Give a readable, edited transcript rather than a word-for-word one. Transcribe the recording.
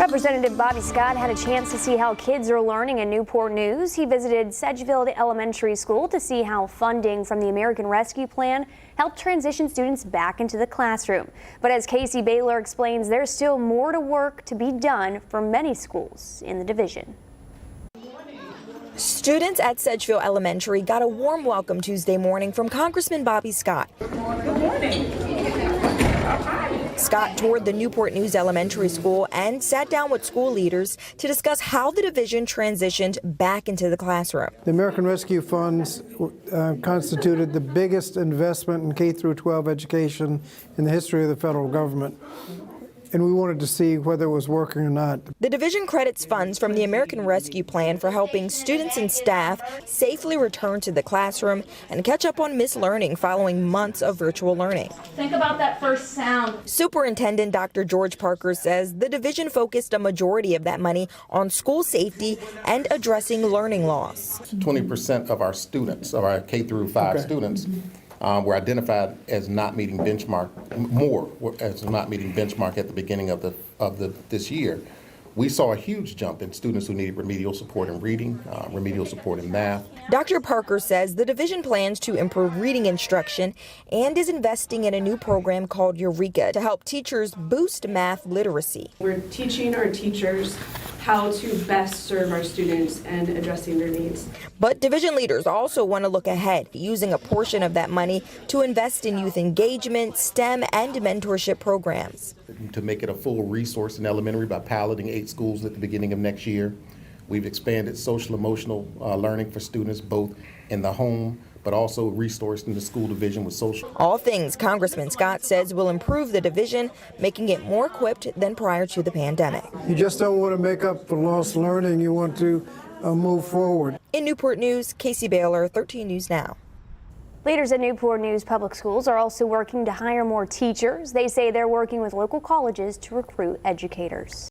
Representative Bobby Scott had a chance to see how kids are learning in Newport News. He visited Sedgefield Elementary School to see how funding from the American Rescue Plan helped transition students back into the classroom. But as Casey Baylor explains, there's still more to work to be done for many schools in the division. Students at Sedgefield Elementary got a warm welcome Tuesday morning from Congressman Bobby Scott. Good morning. Scott toured the Newport News Elementary School and sat down with school leaders to discuss how the division transitioned back into the classroom. The American Rescue Funds constituted the biggest investment in K-12 education in the history of the federal government. And we wanted to see whether it was working or not. The division credits funds from the American Rescue Plan for helping students and staff safely return to the classroom and catch up on missed learning following months of virtual learning. Think about that first sound. Superintendent Dr. George Parker says the division focused a majority of that money on school safety and addressing learning loss. 20% of our students, of our K-5 students, were identified as not meeting benchmark, as not meeting benchmark at the beginning of this year. We saw a huge jump in students who needed remedial support in reading, remedial support in math. Dr. Parker says the division plans to improve reading instruction and is investing in a new program called Eureka to help teachers boost math literacy. We're teaching our teachers how to best serve our students and addressing their needs. But division leaders also want to look ahead, using a portion of that money to invest in youth engagement, STEM, and mentorship programs. To make it a full resource in elementary by piloting 8 schools at the beginning of next year. We've expanded social emotional learning for students both in the home but also resourced in the school division with social. All things Congressman Scott says will improve the division, making it more equipped than prior to the pandemic. You just don't want to make up for lost learning. You want to move forward. In Newport News, Casey Baylor, 13 News Now. Leaders at Newport News Public Schools are also working to hire more teachers. They say they're working with local colleges to recruit educators.